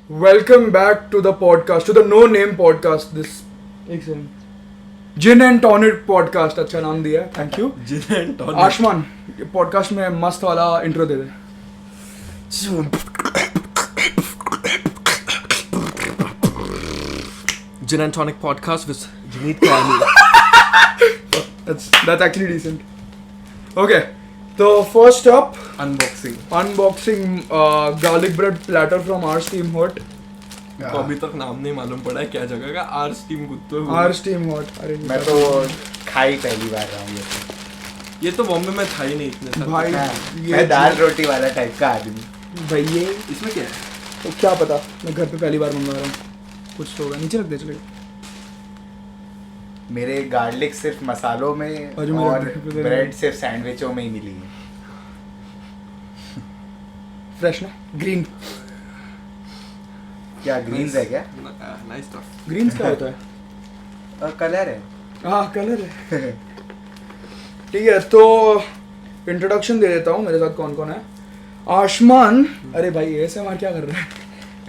Welcome back to the podcast, to the No Name podcast. This एक second gin and tonic podcast अच्छा नाम दिया है, thank you. Gin and tonic Ayushman podcast में मस्त वाला इंट्रो दे दे. Gin and tonic podcast with Jameet Kayami. That's actually decent. Okay, so first up, unboxing garlic bread platter from our steam hot. को अभी तक नाम नहीं मालूम पड़ा है क्या जगह का. आर स्टीम कुत्तो Our steam hot. अरे मैं तो खाई पहली बार रहा हूँ ये तो बॉम्बे में था ही नहीं इतने साल. भाई मैं दाल रोटी वाला टाइप का आदमी. भाई ये इसमें क्या है? तो क्या पता, मैं घर पे पहली बार मंगवा रहा हूँ. कुछ तो होगा, नीचे रख दे चलेगा. मेरे गार्लिक सिर्फ मसालों में और जो मेरा और ब्रेड- ब्रेड सिर्फ सैंडविचों में ही मिली है. फ्रेश ना, ग्रीन. क्या ग्रीन्स है क्या? Nice stuff. ग्रीन्स क्या होता है? कलर है. हाँ कलर है. ठीक है, तो इंट्रोडक्शन दे देता हूँ. मेरे साथ कौन कौन है. आयुष्मान, अरे भाई ASMR क्या कर रहा है.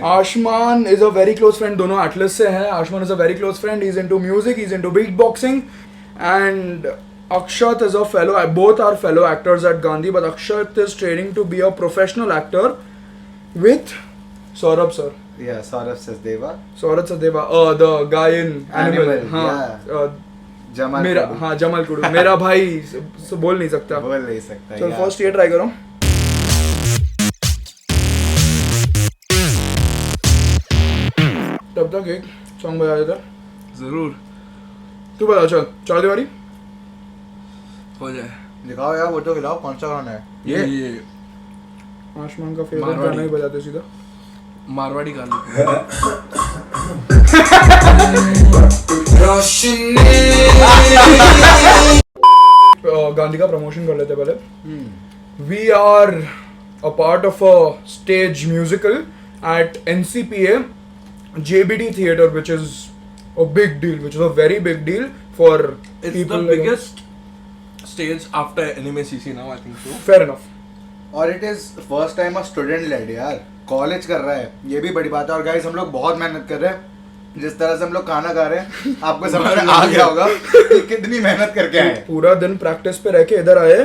Ayushman is a very close friend, दोनों एटलस से हैं. Ayushman is a very close friend, he is into music, he is into beat boxing. And Akshat is a fellow, both are fellow actors at Gandhi, but Akshat is training to be a professional actor with Saurabh sir. या Saurabh Sachdeva. Saurabh Sadeva, the guy in Animal. Animal, हाँ, जमाल मेरा कुडू. हाँ जमल कुडू मेरा भाई बोल नहीं सकता. बोल नहीं सकता. चल या. फर्स्ट ये ट्राई करो. तब तक एक सॉन्ग बजा देता. जरूर तू बता. चल चार दीवारी. हो जाए. दिखाओ यार, वो तो खिलाओ. कौन सा गाना है ये आयुष्मान का फेवरेट मारवाड़ी. गाना ही बजाते सीधा. मारवाड़ी गाना. गांधी का प्रमोशन कर लेते पहले. We are a part of a stage musical at NCPA JBD Theatre, which is a big deal, which is a very big deal for It's people. the biggest stage after Anime CC now, I think so. Fair enough. और it is first time a student led यार. College कर रहा है, ये भी बड़ी बात है. और गाइस हम लोग बहुत मेहनत कर रहे हैं. जिस तरह से हम लोग खाना खा रहे हैं आपको समझ में आ गया होगा कि कितनी मेहनत करके आए हैं. पूरा दिन प्रैक्टिस पे रह के इधर आए.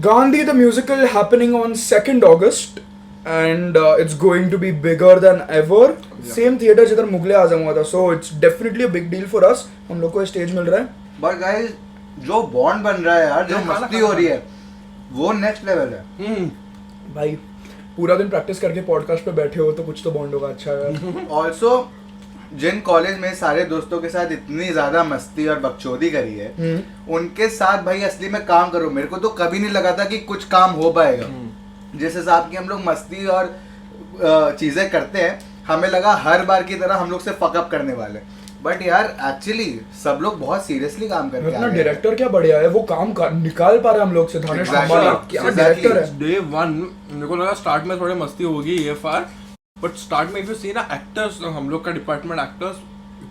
Gandhi the musical happening on 2nd August and it's going to be bigger than ever. Same theater जिधर मुगले आजम हुआ था, so it's definitely a big deal for us. हम लोग को स्टेज मिल रहा है. बट गाइस जो बॉन्ड बन रहा है यार, जो खाना मस्ती खाना हो रही है, वो नेक्स्ट लेवल है. भाई पूरा दिन प्रैक्टिस करके पॉडकास्ट पे बैठे हो तो कुछ तो बॉन्ड होगा अच्छा यार. ऑल्सो जिन कॉलेज में सारे दोस्तों के साथ इतनी ज्यादा मस्ती और बकचोदी करी है, उनके साथ भाई असली में काम करो. मेरे को तो कभी नहीं लगा था कि कुछ काम हो पाएगा. जिस हिसाब की हम लोग मस्ती और चीजें करते हैं, हमें लगा हर बार की तरह हम लोग से फकअप करने वाले. बट यार एक्चुअली सब लोग बहुत सीरियसली काम करके अपना आ रहे हैं. डायरेक्टर क्या बढ़िया है, वो काम निकाल पा रहा है हम लोग से. धानेश Exactly. अंबाला क्या Exactly. डायरेक्टर है. Day 1 मेरे को लगा स्टार्ट में थोड़ी मस्ती होगी ये फार, बट स्टार्ट में इफ यू सी ना एक्टर्स, हम लोग का डिपार्टमेंट एक्टर्स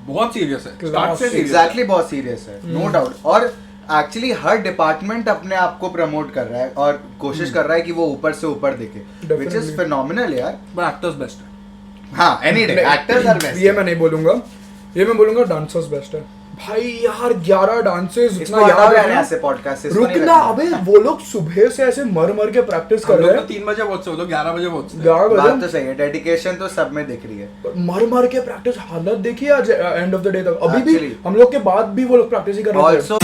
बहुत सीरियस है. स्टार्ट से serious है. एग्जैक्टली बहुत सीरियस है, नो डाउट. और एक्चुअली हर डिपार्टमेंट अपने आप को प्रमोट कर रहा है और कोशिश कर रहा है कि वो ऊपर से ऊपर दिखे, विच इज Definitely. फिनोमिनल यार. But actors best है. हाँ, any day actors are best. ये मैं नहीं बोलूंगा, ये मैं बोलूंगा डांसर्स बेस्ट है. भाई यार 11 डांसेस इसको इतना हटाओ याद यार है. यहाँ से पॉडकास्ट से. इसको नहीं रुकना, रखना. अबे वो लोग सुबह से ऐसे मर मर के प्रैक्टिस कर हम रहे लोग तो हैं. 3 बजे पहुंचे, वो लोग 11 बजे पहुंचते हैं. 11 बात तो बजे सही है, डेडिकेशन तो सब में दिख रही है. मर मर के प्रैक्टिस. हालत देखिए आज एंड ऑफ द डे तक. अभी भी Actually. हम लोग के बाद भी वो लोग प्रैक्टिस ही कर रहे थे. ऑल्सो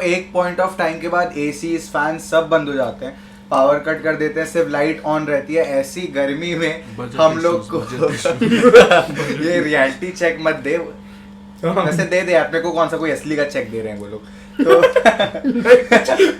एक पॉइंट ऑफ टाइम के बाद एसीज फैन सब बंद हो जाते हैं, पावर कट कर देते हैं, सिर्फ लाइट ऑन रहती है. ऐसी गर्मी में Budget हम issues, लोग को budget ये रियलिटी चेक मत दे. हाँ. वैसे दे दे, अपने को कौन सा कोई असली का चेक दे रहे हैं वो लोग. तो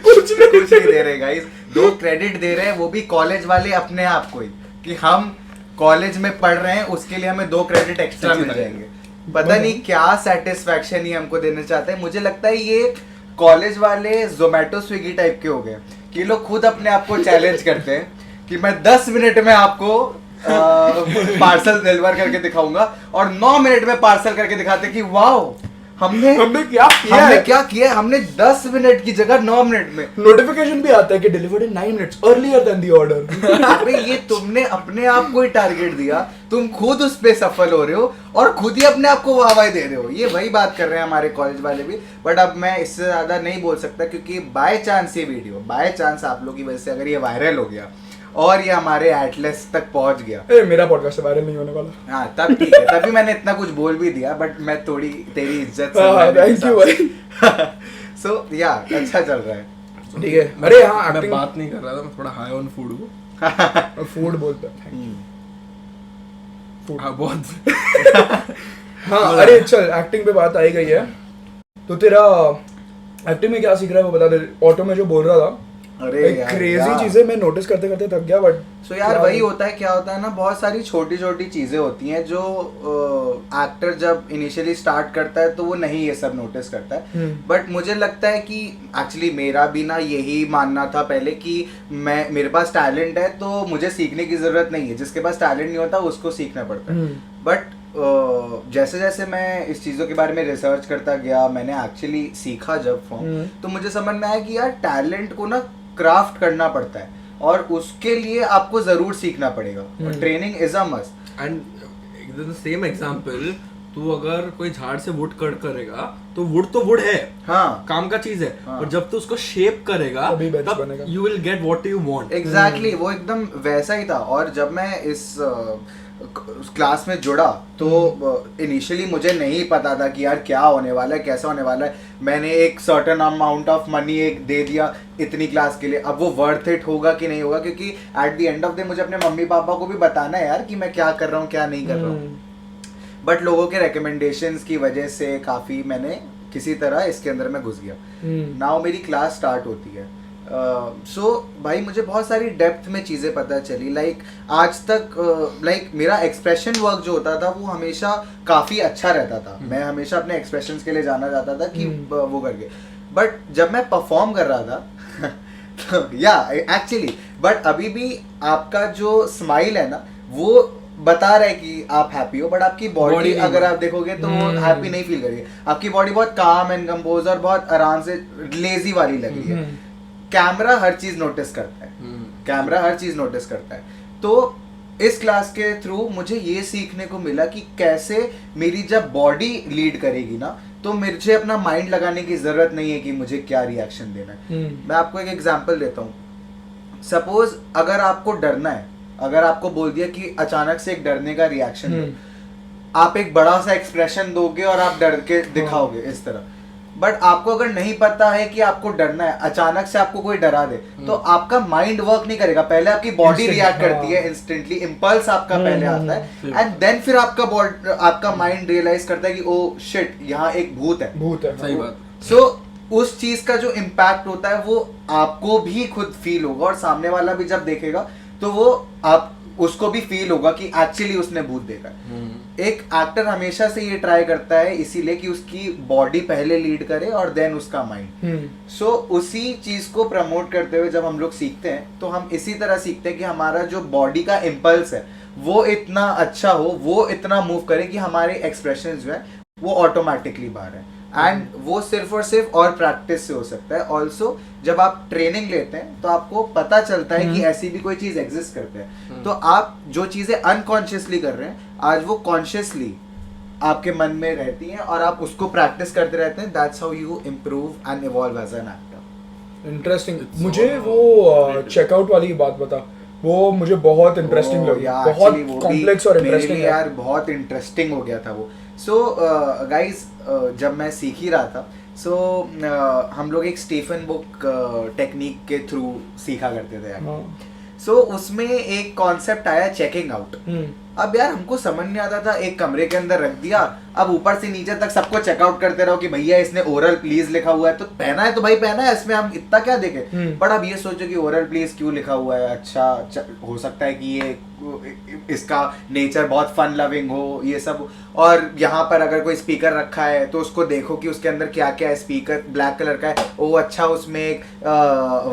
कुछ कुछ नहीं दे रहे गाइस. 2 क्रेडिट दे रहे हैं, वो भी कॉलेज वाले अपने आप को ही, कि हम कॉलेज में पढ़ रहे हैं, उसके लिए हमें 2 क्रेडिट एक्स्ट्रा मिल जाएंगे. पता नहीं क्या सेटिस्फैक्शन ही हमको देना चाहते हैं. मुझे लगता है ये कॉलेज वाले जोमेटो स्विगी टाइप के हो गए, कि लोग खुद अपने आप को चैलेंज करते हैं कि मैं 10 मिनट में आपको पार्सल डिलीवर करके दिखाऊंगा, और 9 मिनट में पार्सल करके दिखाते कि वाओ हमने क्या किया हमने है? क्या किया है? हमने 10 मिनट की जगह 9 मिनट में नोटिफिकेशन भी आता है कि delivered in 9 minutes earlier than the order. अबे ये तुमने अपने आप को ही टारगेट दिया, तुम खुद उस पे सफल हो रहे हो और खुद ही अपने आप को वाहवाही दे रहे हो। ये वही बात कर रहे हैं हमारे कॉलेज वाले भी, बट अब मैं इससे ज्यादा नहीं बोल सकता क्योंकि बाय चांस ये वीडियो, बाय चांस आप लोग की वजह से अगर ये वायरल हो गया और ये हमारे एटलस तक पहुंच गया, मेरा पॉडकास्ट वायरल नहीं होने वाला। हाँ तब ठीक है, तभी मैंने इतना कुछ बोल भी दिया, बट मैं थोड़ी तेरी इज्जत थैंक यू भाई। सो या अच्छा चल रहा है। ठीक है। अरे हाँ मैं एक्टिंग बात नहीं कर रहा था, मैं थोड़ा हाई ऑन फूड हूँ। फूड बोलता है। फूड हाँ बहुत। हाँ अरे चल एक्टिंग पे बात आई गई है तो तेरा एक्टिंग में क्या सीख रहा है वो बता दे। ऑटो में जो बोल रहा था अरे क्रेजी चीजें मैं नोटिस करते करते थक गया बट सो यार वही होता है, क्या होता है ना, बहुत सारी छोटी छोटी चीजें होती हैं जो एक्टर जब इनिशियली स्टार्ट करता है तो वो नहीं ये सब नोटिस करता है, बट मुझे लगता है कि एक्चुअली मेरा भी ना यही मानना था पहले कि मेरे पास टैलेंट है तो मुझे सीखने की जरूरत नहीं है, जिसके पास टैलेंट नहीं होता उसको सीखना पड़ता है। बट जैसे जैसे मैं इस चीज़ों के बारे में रिसर्च करता गया, मैंने एक्चुअली सीखा जब फॉर्म, तो मुझे समझ में आया कि यार टैलेंट को ना क्राफ्ट करना पड़ता है और उसके लिए आपको जरूर सीखना पड़ेगा, और training is a must. And the same example, तू अगर कोई झाड़ से वुड कट करेगा तो वुड है, हाँ काम का चीज है, हाँ। और जब तू उसको शेप करेगा तभी bench तब बनेगा। You will get what you want. Exactly वो एकदम वैसा ही था। और जब मैं इस क्लास में जुड़ा तो इनिशियली मुझे नहीं पता था कि यार क्या होने वाला है, कैसा होने वाला है। मैंने एक सर्टेन अमाउंट ऑफ मनी एक दे दिया इतनी क्लास के लिए, अब वो वर्थ इट होगा कि नहीं होगा, क्योंकि at the end of the मुझे अपने मम्मी पापा को भी बताना है यार कि मैं क्या कर रहा हूँ क्या नहीं कर रहा हूँ। बट लोगों के रिकमेंडेशंस की वजह से काफ़ी मैंने किसी तरह इसके अंदर में घुस गया। नाउ मेरी क्लास स्टार्ट होती है। सो भाई मुझे बहुत सारी डेप्थ में चीज़ें पता चली। लाइक आज तक लाइक मेरा एक्सप्रेशन वर्क जो होता था वो हमेशा काफ़ी अच्छा रहता था। मैं हमेशा अपने एक्सप्रेशंस के लिए जाना जाता था कि वो करके, बट जब मैं परफॉर्म कर रहा था तो या एक्चुअली, बट अभी भी आपका जो स्माइल है ना वो बता रहा है कि आप हैप्पी हो, बट आपकी बॉडी अगर आप देखोगे तो वो हैप्पी नहीं फील करेगी। आपकी बॉडी बहुत काम एंड कंपोज और बहुत आराम से लेजी वाली लग रही है। कैमरा हर चीज नोटिस करता है, कैमरा हर चीज नोटिस करता है। तो इस क्लास के थ्रू मुझे ये सीखने को मिला कि कैसे मेरी जब बॉडी लीड करेगी ना तो मुझे अपना माइंड लगाने की जरूरत नहीं है कि मुझे क्या रिएक्शन देना है। मैं आपको एक एग्जांपल देता हूँ। सपोज अगर आपको डरना है, अगर आपको बोल दिया कि अचानक से एक डरने का रिएक्शन दो, आप एक बड़ा सा एक्सप्रेशन दोगे और आप डर के दिखाओगे इस तरह। बट आपको अगर नहीं पता है कि आपको डरना है, अचानक से आपको कोई डरा दे तो आपका माइंड वर्क नहीं करेगा। पहले आपकी बॉडी रिएक्ट करती है इंस्टेंटली, इम्पल्स आपका पहले आता है एंड देन फिर आपका माइंड रियलाइज करता है कि ओ शिट यहाँ एक भूत है। सही बात। सो उस चीज का जो इम्पैक्ट होता है वो आपको भी खुद फील होगा और सामने वाला भी जब देखेगा तो वो आप उसको भी फील होगा कि एक्चुअली उसने भूत देखा है। एक एक्टर हमेशा से ये ट्राई करता है इसीलिए कि उसकी बॉडी पहले लीड करे और देन उसका माइंड। सो उसी चीज को प्रमोट करते हुए जब हम लोग सीखते हैं तो हम इसी तरह सीखते हैं कि हमारा जो बॉडी का इम्पल्स है वो इतना अच्छा हो, वो इतना मूव करे कि हमारे एक्सप्रेशन जो है वो ऑटोमेटिकली बाहर है। एंड वो सिर्फ और सिर्फ और प्रैक्टिस से हो सकता है। ऑल्सो जब आप ट्रेनिंग लेते हैं तो आपको पता चलता है कि ऐसी भी कोई चीज एग्जिस्ट करते हैं। तो आप जो चीजें अनकॉन्शियसली कर रहे हैं आज वो कॉन्शियसली आपके मन में रहती हैं और आप उसको प्रैक्टिस करते रहते हैं। That's how you improve and evolve as an actor. Interesting. मुझे वो चेकआउट वाली बात बता, वो मुझे बहुत इंटरेस्टिंग लगी। बहुत कॉम्प्लेक्स और इंटरेस्टिंग है यार, बहुत इंटरेस्टिंग हो गया था वो। सो गाइस जब मैं सीख ही रहा था हम लोग एक स्टीफन बुक टेक्निक के थ्रू सीखा करते थे यार। सो उसमें एक कॉन्सेप्ट आया चेकिंग आउट। अब यार हमको समझ नहीं आता था, एक कमरे के अंदर रख दिया, अब ऊपर से नीचे तक सबको चेकआउट करते रहो कि भैया इसने ओरल प्लीज लिखा हुआ है तो पहना है तो भाई पहना है, इसमें हम इतना क्या देखें। बट अब ये सोचो कि ओरल प्लीज क्यों लिखा हुआ है, अच्छा हो सकता है कि ये इसका नेचर बहुत फन लविंग हो ये सब। और यहाँ पर अगर कोई स्पीकर रखा है तो उसको देखो कि उसके अंदर क्या क्या है। स्पीकर ब्लैक कलर का है, ओ अच्छा उसमें एक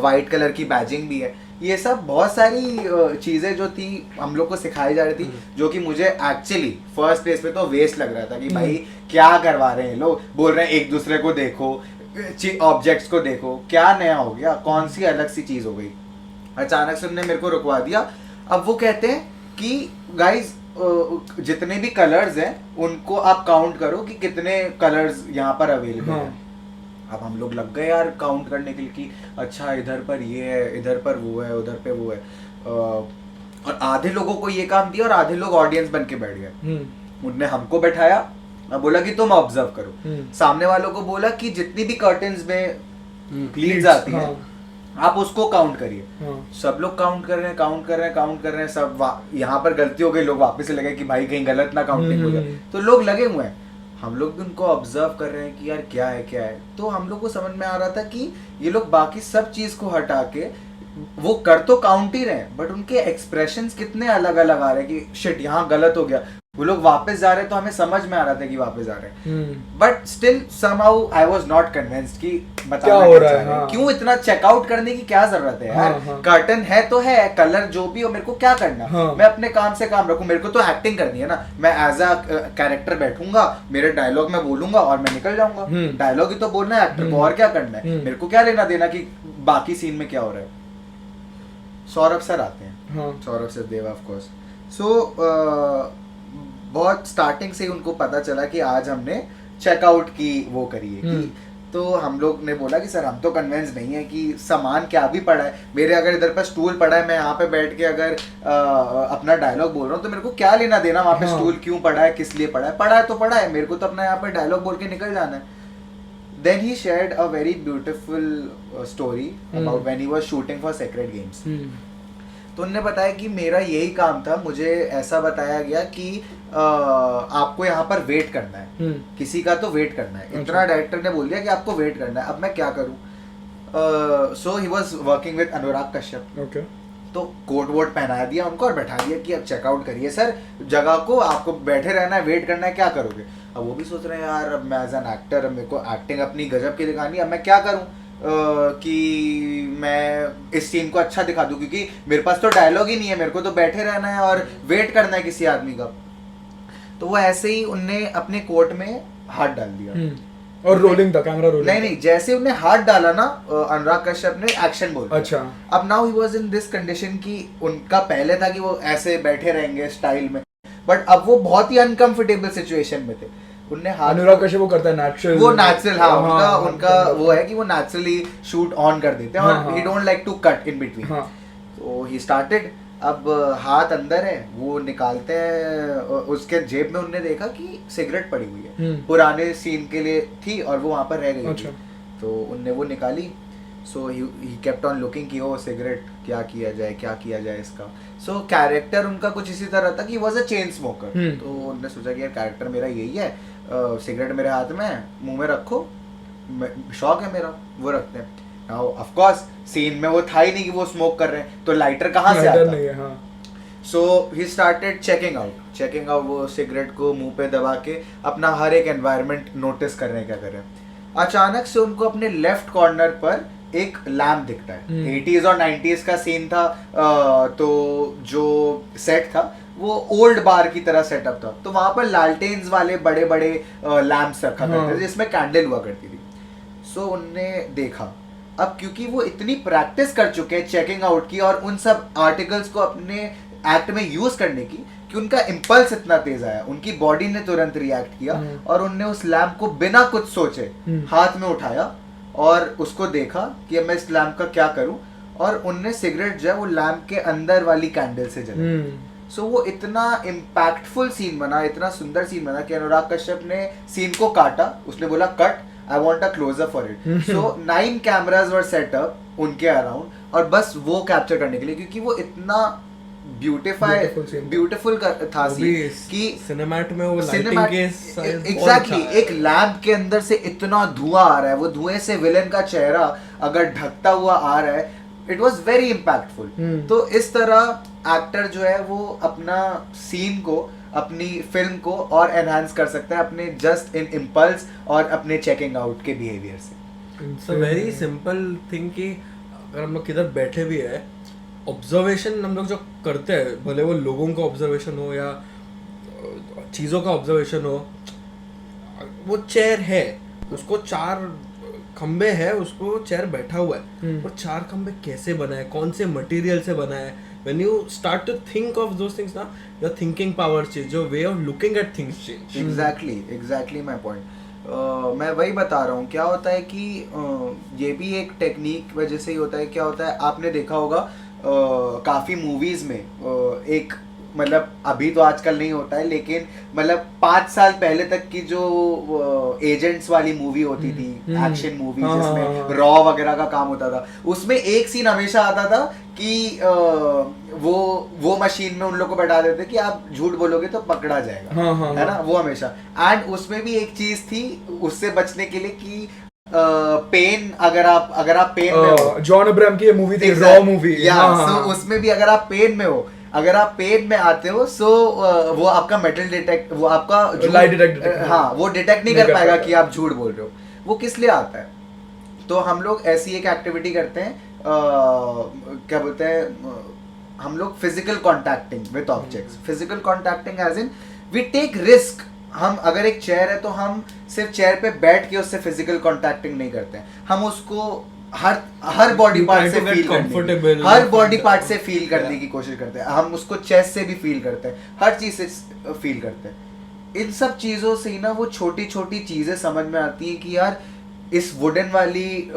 वाइट कलर की बैजिंग भी है। ये सब बहुत सारी चीजें जो थी हम लोग को सिखाई जा रही थी, जो कि मुझे एक्चुअली फर्स्ट प्लेस पे तो वेस्ट लग रहा था कि भाई क्या करवा रहे हैं लोग, बोल रहे हैं एक दूसरे को देखो, ऑब्जेक्ट्स को देखो, क्या नया हो गया, कौन सी अलग सी चीज हो गई। अचानक से उन्होंने मेरे को रुकवा दिया। अब वो कहते हैं कि गाइस जितने भी कलर्स हैं उनको आप काउंट करो कि कितने कलर्स यहाँ पर अवेलेबल हैं। अब हम लोग लग गए यार काउंट करने के लिए कि अच्छा इधर पर ये है, इधर पर वो है, उधर पे वो है। और आधे लोगों को ये काम दिया और आधे लोग ऑडियंस बन के बैठ गए। उनने हमको बैठाया, बोला कि तुम ऑब्जर्व करो। सामने वालों को बोला कि जितनी भी कर्टन्स में लीड्स आती हैं आप उसको काउंट करिए। सब लोग काउंट कर रहे हैं। सब यहाँ पर गलती हो गई, लोग वापस से लगे कि भाई कहीं गलत ना काउंटिंग हो जाए, तो लोग लगे हुए हैं। हम लोग भी उनको ऑब्जर्व कर रहे हैं कि यार क्या है। तो हम लोग को समझ में आ रहा था कि ये लोग बाकी सब चीज को हटा के वो कर तो काउंट ही रहे हैं, बट उनके एक्सप्रेशंस कितने अलग अलग आ रहे हैं कि शिट यहाँ गलत हो गया। वो लोग वापस जा रहे हैं तो हमें समझ में आ रहा था कि वापस जा रहे हैं, but still somehow I was not convinced कि क्या हो रहा है। हाँ। क्यों इतना चेकआउट करने की क्या जरूरत है यार। कर्टन है तो है, कलर जो भी हो, मेरे को क्या करना। मैं अपने काम से काम रखूं, मेरे को तो एक्टिंग करनी है ना। मैं एज अ कैरेक्टर बैठूंगा, मेरे डायलॉग में बोलूंगा और मैं निकल जाऊंगा। डायलॉग ही तो बोलना है एक्टर को, और क्या करना है। मेरे को क्या लेना देना कि बाकी सीन में क्या हो रहा है। सौरभ सर आते हैं, सौरभ सचदेव ऑफ कोर्स। सो बहुत स्टार्टिंग से ही उनको पता चला कि आज हमने चेकआउट की वो करी है कि, तो हम लोग ने बोला कि सर हम तो कन्विंस नहीं है कि सामान क्या भी पड़ा है। मेरे अगर इधर पर स्टूल पड़ा है, मैं यहाँ पे बैठ के अगर अपना डायलॉग बोल रहा हूँ तो मेरे को क्या लेना देना वहाँ पे स्टूल क्यों पड़ा है, किस लिए पड़ा है तो पड़ा है, मेरे को तो अपना यहाँ पे डायलॉग बोल के निकल जाना है। Then he shared a very beautiful story about when he was shooting for Sacred Games. तो उन्होंने बताया कि मेरा यही काम था, मुझे ऐसा बताया गया कि आपको यहाँ पर वेट करना है, किसी का तो वेट करना है। इतना डायरेक्टर ने बोल दिया कि आपको वेट करना है, अब मैं क्या करूँ। सो he was working with Anurag Kashyap. तो कोट वोट पहना दिया उनको और बैठा दिया कि अब चेकआउट करिए सर, जगह को आपको बैठे रहना है, वेट करना है, क्या करोगे। अब वो भी सोच रहे हैं यार अब मैं एज एन एक्टर, मेरे को एक्टिंग अपनी गजब की दिखानी है, अब मैं क्या करूँ कि मैं इस सीन को अच्छा दिखा दूं, क्योंकि मेरे पास तो डायलॉग ही नहीं है, मेरे को तो बैठे रहना है और वेट करना है किसी आदमी का। तो वो ऐसे ही उनने अपने कोट में हाथ डाल दिया और रोलिंग था कैमरा, रोलिंग नहीं जैसे उन्हें हाथ डाला ना अनुराग कश्यप ने एक्शन बोल। अच्छा। अब now he was in this condition कि उनका पहले था कि वो ऐसे बैठे रहेंगे स्टाइल में, बट अब वो बहुत ही अनकंफर्टेबल सिचुएशन में थे। उनने हाथ, अनुराग कश्यप वो करता है नेचुरल, वो नेचुरल, हाँ उनका वो है कि वो नेचुरली शूट ऑन कर देते हैं और he don't like to cut in between. तो ही स्टार्टेड। अब हाथ अंदर है, वो निकालते हैं, उसके जेब में उनने देखा कि सिगरेट पड़ी हुई है, पुराने सीन के लिए थी और वो वहां पर रह गई थी। तो उनने वो निकाली। सो ही केप्ट ऑन लुकिंग कि ओ सिगरेट, क्या किया जाए इसका। सो कैरेक्टर उनका कुछ इसी तरह था कि वॉज अ चेन स्मोकर। तो उन्होंने सोचा कि यार कैरेक्टर मेरा यही है, सिगरेट मेरे हाथ में है, मुंह में रखो, शौक है मेरा, वो रखते हैं। नाउ ऑफ कोर्स सीन में वो था ही नहीं कि वो स्मोक कर रहे हैं, तो लाइटर कहाँ से आता। सो ही स्टार्टेड चेकिंग आउट वो सिगरेट को मुंह पे दबा के अपना हर एक एनवायरनमेंट नोटिस कर रहे हैं क्या कर रहे हैं। अचानक से उनको अपने लेफ्ट कॉर्नर पर एक लैम्प दिखता है। 80s और 90s का सीन था, तो जो सेट था वो ओल्ड बार की तरह सेटअप था। तो वहां पर लालटेन्स वाले बड़े बड़े लैम्प्स रखा करते थे जिसमें कैंडल हुआ करती थी। सो उनने देखा, अब क्योंकि वो इतनी प्रैक्टिस कर चुके हैं चेकिंग आउट की और उन सब आर्टिकल्स को अपने एक्ट में यूज करने की, कि उनका इम्पल्स इतना तेज आया, उनकी बॉडी ने तुरंत रिएक्ट किया और उनने उस लैम्प को बिना कुछ सोचे हाथ में उठाया और उसको देखा कि अब मैं इस लैम्प का क्या करूं, और उनने सिगरेट जो है वो लैम्प के अंदर वाली कैंडल से जलाई। सो वो इतना इम्पैक्टफुल सीन बना, इतना सुंदर सीन बना कि अनुराग कश्यप ने सीन को काटा, उसने बोला cut, I want a closer for it. So 9 cameras were set up उनके अराउंड, और बस वो कैप्चर करने के लिए, क्योंकि वो इतना ब्यूटीफुल था कि सिनेमैट में वो लाइटिंग के एग्जैक्टली एक लैम्प के अंदर से इतना धुआं आ रहा है, वो धुएं से विलेन का चेहरा अगर ढकता हुआ आ रहा है, इट वाज वेरी इम्पैक्टफुल। तो इस तरह एक्टर जो है वो अपना सीन को, अपनी फिल्म को और एनहांस कर सकता है अपने जस्ट इन इम्पल्स और अपने चेकिंग आउट के बिहेवियर से। It's a very simple thing कि अगर हम लोग किधर बैठे भी है ऑब्जर्वेशन हम लोग जो करते हैं, भले वो लोगों का ऑब्जर्वेशन हो या चीज़ों का ऑब्जर्वेशन हो, वो चेयर है, उसको 4 खंबे है, उसको चेयर बैठा हुआ है, और 4 खंबे कैसे बनाए, कौन से मटेरियल से बनाए. When you start to think of those things ना, your thinking power change, your way of looking at things change. Exactly my point. मैं वही बता रहा हूँ. क्या होता है कि ये भी एक टेक्निक वजह से ही होता है. क्या होता है, आपने देखा होगा काफ़ी मूवीज़ में एक, मतलब अभी तो आजकल नहीं होता है, लेकिन मतलब 5 साल पहले तक की जो एजेंट्स वाली मूवी होती थी, एक्शन मूवी जिसमें रॉ वगैरह का काम होता था, उसमें एक सीन हमेशा आता था कि वो मशीन में उन लोग को बैठा देते कि आप झूठ बोलोगे तो पकड़ा जाएगा. है ना, वो हमेशा. एंड उसमें भी एक चीज थी उससे बचने के लिए कि पेन, अगर आप पेन में हो, जॉन अब्राहम की ये मूवी थी, रॉ मूवी. उसमें भी अगर आप पेन में हो, अगर आप पेन में आते हो, सो वो आपका मेटल डिटेक्ट, वो आपका लाइट डिटेक्ट, हाँ, वो डिटेक्ट नहीं कर पाएगा कि आप झूठ बोल रहे हो. वो किस लिए आता है? तो हम लोग ऐसी एक एक्टिविटी करते हैं, क्या बोलते हैं हम लोग, physical contacting with objects. Physical contacting as in we take risk. हम अगर एक चेयर है तो हम सिर्फ चेयर पे बैठ के उससे फिजिकल कॉन्टैक्टिंग नहीं करते हैं. हम उसको हर बॉडी पार्ट से फील comfortable, हर बॉडी पार्ट से फील करने की कोशिश करते हैं. हम उसको चेस्ट से भी फील करते हैं, हर चीज से फील करते हैं. इन सब चीजों से ही ना वो छोटी छोटी चीजें समझ में आती हैं कि यार इस वुडन वाली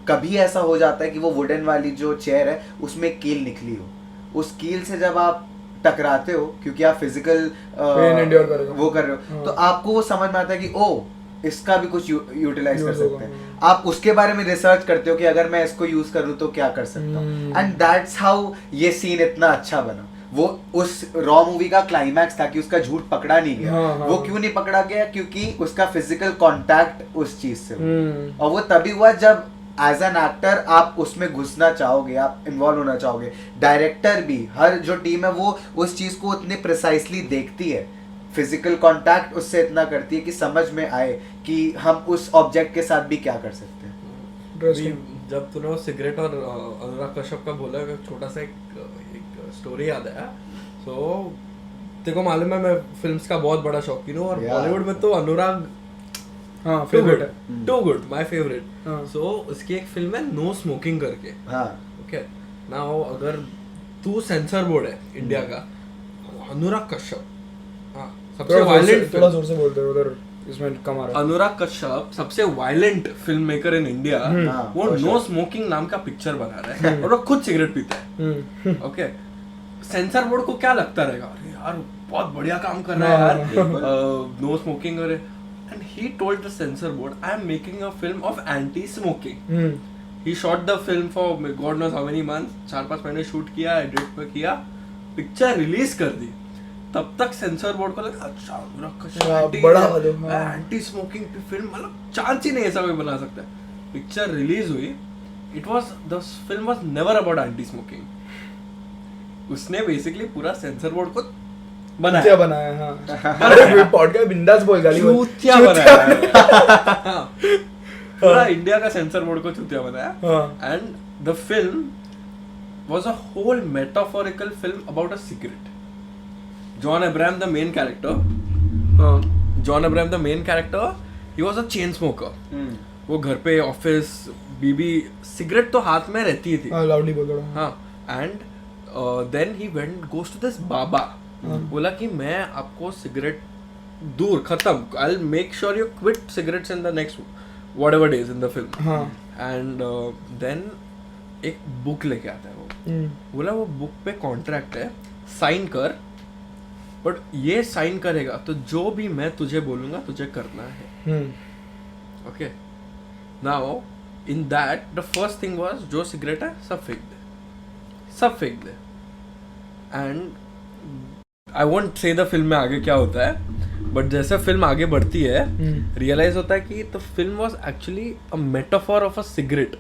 कभी ऐसा हो जाता है कि वो वुडन वाली जो चेयर है उसमें कील निकली हो. उस कील से जब आप टकराते हो, क्योंकि आप फिजिकल वो कर रहे हो, तो आपको वो समझ में आता है कि ओ, इसका भी कुछ यूटिलाइज कर सकते हैं. आप उसके बारे में रिसर्च करते हो कि अगर मैं इसको यूज करूँ तो क्या कर सकता हूँ. एंड दैट्स हाउ ये सीन इतना अच्छा बना. वो उस रॉ मूवी का क्लाइमैक्स था कि उसका झूठ पकड़ा नहीं गया. वो क्यों नहीं पकड़ा गया? क्योंकि उसका फिजिकल कांटेक्ट उस चीज से हुआ. और वो तभी हुआ जब एज एन एक्टर आप उसमें घुसना चाहोगे, आप इन्वॉल्व होना चाहोगे. डायरेक्टर भी, हर जो टीम है वो उस चीज को उतने प्रिसाइसली देखती है, फिजिकल कांटेक्ट उससे इतना करती है कि समझ में आए कि हम उस ऑब्जेक्ट के साथ भी क्या कर सकते हैं. जब तूने वो सिगरेट और अनुराग कश्यप का बोला, एक छोटा सा एक स्टोरी याद आया. सो तेरे को मालूम है मैं फिल्म्स का बहुत बड़ा शौकीन हूँ, और बॉलीवुड में तो अनुराग फेवरेट है, टू गुड, माय फेवरेट. सो उसकी एक फिल्म है नो स्मोकिंग करके. ओके, नाउ अगर तू सेंसर बोर्ड है इंडिया का, अनुराग कश्यप, सबसे वायलेंट, थोड़ा जोर से बोलते हो उधर, इसमें कम आ रहा है. अनुराग कश्यप सबसे violent film maker in India, वो नो स्मोकिंग नाम का पिक्चर बना रहा है, और वो खुद सिगरेट पीता है. ओके, सेंसर बोर्ड को क्या लगता रहेगा, अरे यार बहुत बढ़िया काम कर रहा है यार, नो स्मोकिंग. और and he told the sensor board, I am making a film of anti smoking. He shot the film for God knows how many months, 4-5 महीने शूट किया, एडिट पे किया, पिक्चर रिलीज कर दी. तब तक सेंसर बोर्ड को लगा अच्छा बड़ा एंटी स्मोकिंग फिल्म, मतलब चांस ही नहीं ऐसा कोई बना सकता है. पिक्चर रिलीज हुई, it was, the film was never about anti smoking. उसने बेसिकली पूरा सेंसर बोर्ड को बनाया. हाँ. अरे पॉडकास्ट बिंदास बोल, गाली बोल, चूतिया बनाया. पूरा इंडिया का सेंसर बोर्ड को चूतिया बनाया. And the film was a whole metaphorical film about a cigarette. John Abraham, the main character, he was a chain smoker. वो घर पे ऑफिस बीबी सिगरेट तो हाथ में रहती थी. लाउडली बोल रहा. हाँ. And then he went goes to this baba. बोला कि मैं आपको सिगरेट दूर खत्म, I will make sure you quit cigarettes in the next whatever days in the film. And then एक बुक लेके आता है वो. बोला वो बुक पे कॉन्ट्रैक्ट है, साइन कर, बट ये साइन करेगा तो जो भी मैं तुझे बोलूंगा तुझे करना है. Okay, now in that the first thing was, जो सिगरेट है सब फेंक दे. And I won't say the film में आगे क्या होता है, बट जैसे फिल्म आगे बढ़ती है रियलाइज होता है कि the film was actually a metaphor of a cigarette.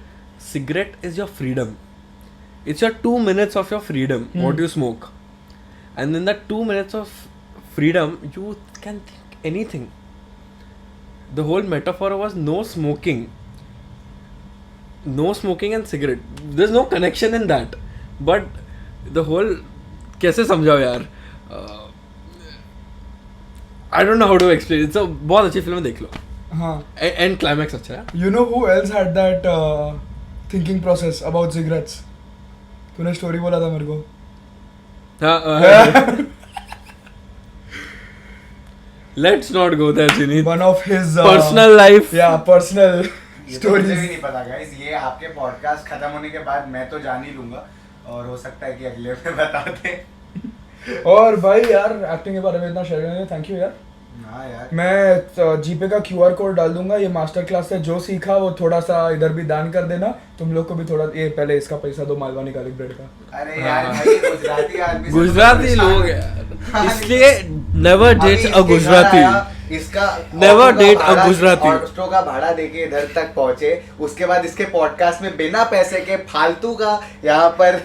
Cigarette is your freedom, it's your 2 minutes of your freedom, what you smoke. And in that 2 minutes of freedom, you can think anything. The whole metaphor was no smoking and cigarette. There's no connection in that. But the whole कैसे समझाओ यार, I don't know how to explain, it's बहुत अच्छी film है, देख लो. हाँ. And climax अच्छा है. You know who else had that thinking process about cigarettes? तूने स्टोरी बोला था मेरे को. Let's not go there, Jini. One of his Personal life. Yeah, personal ये तो मुझे भी stories. नहीं पता गाइस, ये आपके पॉडकास्ट खत्म होने के बाद मैं तो जान ही लूंगा और हो सकता है कि अगले में बता दें. और भाई यार एक्टिंग के बारे में इतना शेयर करने के लिए थैंक यू यार. हाँ यार, मैं जीपे का QR कोड डाल दूंगा. ये मास्टर क्लास से जो सीखा वो थोड़ा सा इधर भी दान कर देना. तुम लोग को भी थोड़ा, ये पहले इसका पैसा दो मालवानी गार्लिक ब्रेड का. अरे यार भाई गुजराती आदमी से तो गुजराती परेशान लोग है. हैं, इसलिए never अभी date a इसके घर गुजराती. आया, इसका Never ऑटो का date a भाड़ा- गुजराती. ऑटो का भाड़ा देके इधर तक पहुंचे, उसके बाद इसके पॉडकास्ट में बिना पैसे के फालतू का यहाँ पर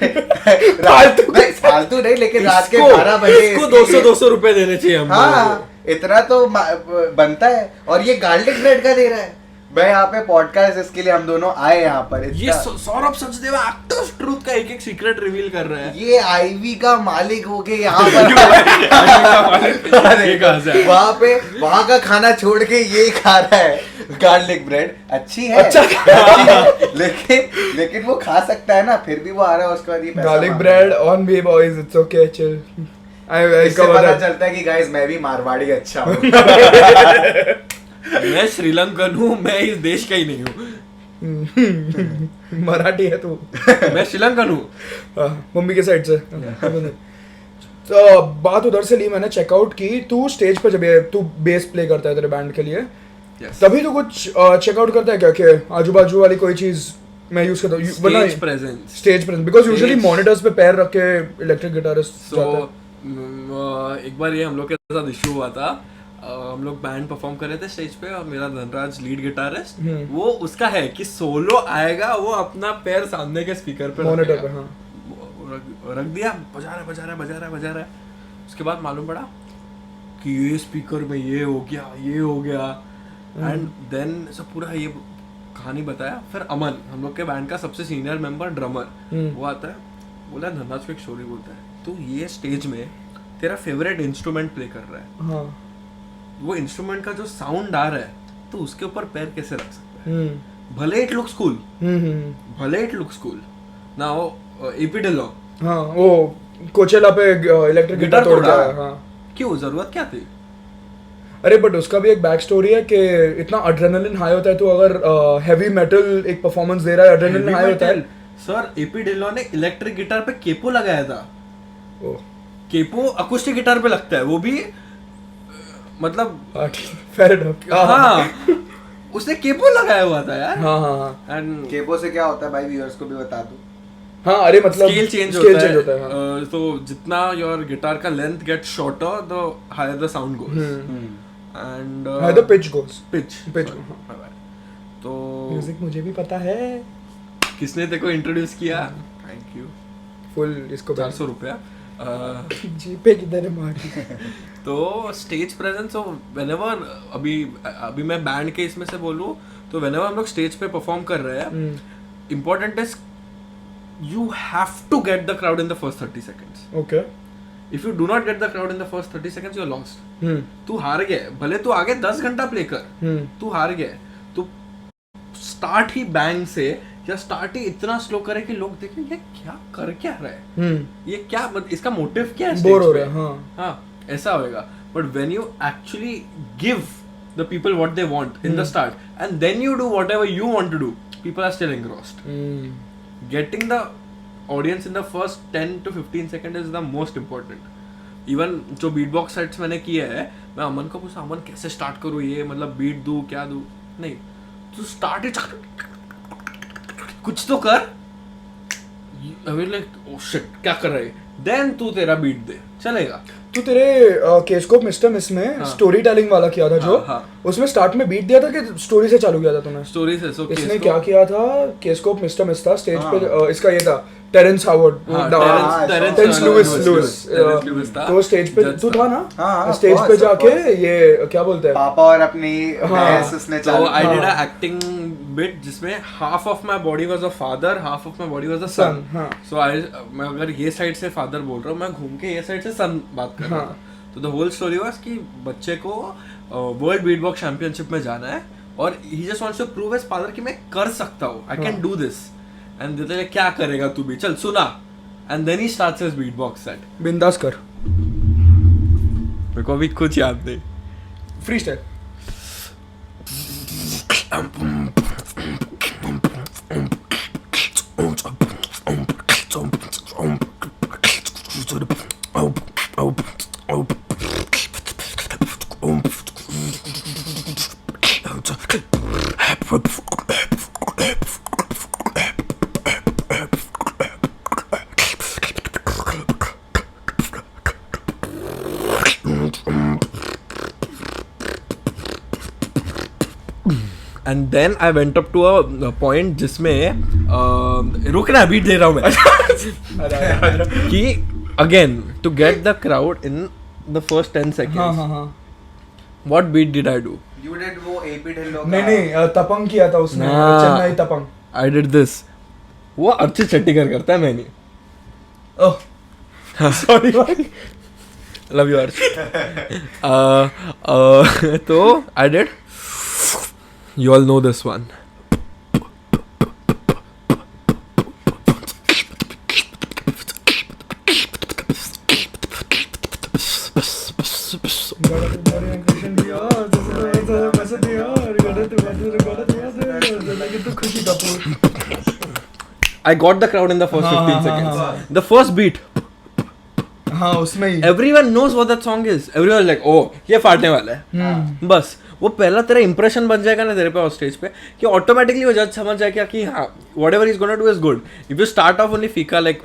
फालतू नहीं लेकिन रात के 12 बजे इसको इसके- 200 रुपए देने चाहिए हम. हाँ इतना तो बनता है और ये गार्लिक ब्रेड का दे रहा है. मैं यहाँ पे पॉडकास्ट इसके लिए हम दोनों आए यहाँ पर. ये सौरभ सचदेवा एक्टर्स ट्रूथ का एक सीक्रेट रिवील कर रहे हैं. ये आईवी का मालिक हो के यहाँ पर ये कहाँ से आया? वहाँ का खाना छोड़ के ये खा रहा है गार्लिक ब्रेड. अच्छी है, अच्छा अच्छी है, लेकिन वो खा सकता है ना, फिर भी वो आ रहा है उसके बाद ये पैसा गार्लिक मांग ब्रेड रहा है. On me boys, it's okay chill. I इससे cover पता that. चलता है कि गाइस मैं भी मारवाड़ी अच्छा हूँ. मैं श्रीलंकन हूँ, मैं इस देश का ही नहीं हूँ. मराठी है तू. मैं श्रीलंकन हूँ. मम्मी के साइड से. तो बात उधर से ली, मैंने चेकआउट की. तू स्टेज पे जब तू बेस प्ले करता है तेरे बैंड के लिए, Yes. तभी तो कुछ चेकआउट करता है क्या कि आजू बाजू वाली कोई चीज मैं यूज करता हूँ. Stage presence. Stage presence, because usually Stage- monitors पे पैर रख के इलेक्ट्रिक गिटारिस्ट So, एक बार ये हम लोग के साथ इशू हुआ था. हम लोग बैंड परफॉर्म कर रहे थे स्टेज पे और मेरा धनराज लीड गिटारिस्ट, वो उसका है कि सोलो आएगा वो अपना पैर सामने के स्पीकर पे मॉनिटर पे. रखेगा. हाँ. रख दिया, बजा रहा है. उसके बाद मालूम पड़ा कि ये स्पीकर में ये हो गया. एंड देन सब पूरा ये कहानी बताया. फिर अमन, हम लोग के बैंड का सबसे सीनियर मेंबर, ड्रमर, वो आता है, बोला धनराज को एक स्टोरी बोलता है, तू ये स्टेज में तेरा फेवरेट इंस्ट्रूमेंट प्ले कर रहा है, हाँ. वो इंस्ट्रूमेंट का जो साउंड आ रहा है तो उसके ऊपर पैर कैसे रख सकता है? भले it looks cool. Now AP Dhillon, हाँ वो कोचेला पे इलेक्ट्रिक गिटार तोड़ तोड़ा. गया. हाँ. क्यों, जरूरत क्या थी? अरे बट उसका भी एक बैक स्टोरी है कि इतना एड्रेनलिन हाई होता है, तो अगर हैवी मेटल एक परफॉर्मेंस दे रहा है, एड्रेनलिन हाई होता है. सर एपी डिलो ने इलेक्ट्रिक गिटार पे केपो लगाया था. ओह. केपो अकूस्टिक गिटार पे लगता है, वो भी मतलब फेयर इनफ. हाँ उसने केपो लगाया हुआ था यार. हाँ हाँ हाँ. एंड केबो से क्या होता है भाई, व्यूअर्स को भी बता दूं. हाँ अरे मतलब स्केल चेंज scale होता change है. हाँ. तो जितना योर गिटार का length get shorter the higher the sound goes. And हाँ the pitch goes. Pitch Pitch, तो म्यूजिक मुझे भी पता है. किसने तेरे को इंट्रोड्यूस किया? Thank you. फुल इसको 400 रुपया. जी पे किधर है मार्टी. तो स्टेज प्रेजेंस, so whenever अभी मैं बैंड के इसमें से बोलूँ तो whenever हम लोग स्टेज पे परफॉर्म कर रहे हैं, important is you have to get the crowd in the first 30 seconds. Okay. If you do not get the crowd in the first 30 seconds, you're lost. तू हार गया. भले तू आगे 10 घंटा प्ले कर, तू हार गया. तू स्टार्ट ही बैंग से या स्टार्ट ही इतना स्लो करे कि लोग देखें ये क्या रहा है, ये क्या इसका मोटिव क्या है, बोर हो रहा है. हाँ ऐसा होएगा. But when you actually give the people what they want in the start and then you do whatever you want to do, people are still engrossed. Getting the audience in the first 10 to 15 second is the most important. Even जो beat box sets मैंने किए हैं, मैं अमन को पूछा, अमन कैसे start करूँ ये, मतलब बीट दूँ क्या दूँ? नहीं, तू स्टार्ट ही कुछ तो कर. ओ शिट क्या कर रहे, देन तू तेरा बीट दे, चलेगा. तो तेरे केस्कोप मिस्टर मिस में स्टोरी टेलिंग वाला किया था जो, हाँ. उसमें स्टार्ट में बीट दिया था कि स्टोरी से चालू किया था तूने? स्टोरी से. सो इसने क्या किया था, केस्कोप मिस्टर मिस था स्टेज पे, इसका ये था टेरेंस हावर्ड, टेरेंस लुइस था. तो स्टेज पे तू था ना, स्टेज पे जाके ये क्या बोलते हैं, पापा और अपनी भैंस उसने तो चालू. I did a acting bit जिसमें half of my body was a father, half of my body was a son. हाँ. So मैं अगर ये साइड से father बोल रहा हूँ, मैं घूम के ये साइड से son बात कर रहा हूँ. तो the whole story was कि बच्चे को वर्ल्ड बीटबॉक्स चैंपियनशिप में जाना है और he just wants to prove his father कि मैं कर सकता हूँ, I can do this. And they like क्या करेगा तू भी, चल सुना. And then he starts his beatbox set. बिंदास कर. मेरे को अभी कुछ याद नहीं. Free style. And then I went up to a point जिसमें रुकना बीट दे रहा हूँ मैं कि again to get the crowd in the first 10 seconds. हाँ हाँ हाँ. What beat did I do? You did वो AP ढिल्लो का नहीं तपंग किया था उसने. हाँ. चेन्नई तपंग. I did this. वो अर्चित चट्टीकर करता है, मैं नहीं. ओह सॉरी भाई. Love you Arch. तो I did. You all know this one. I got the crowd in the first 15 seconds. The first beat. हाँ उसमें ही. Everyone knows what that song is. Everyone is like, oh, ये फाड़ने वाला है. बस वो पहला तेरा इंप्रेशन बन जाएगा ना तेरे पे और स्टेज पे कि ऑटोमेटिकली वो जज समझ जाएगा कि हाँ whatever is gonna do is good. If you start of only फीका लाइक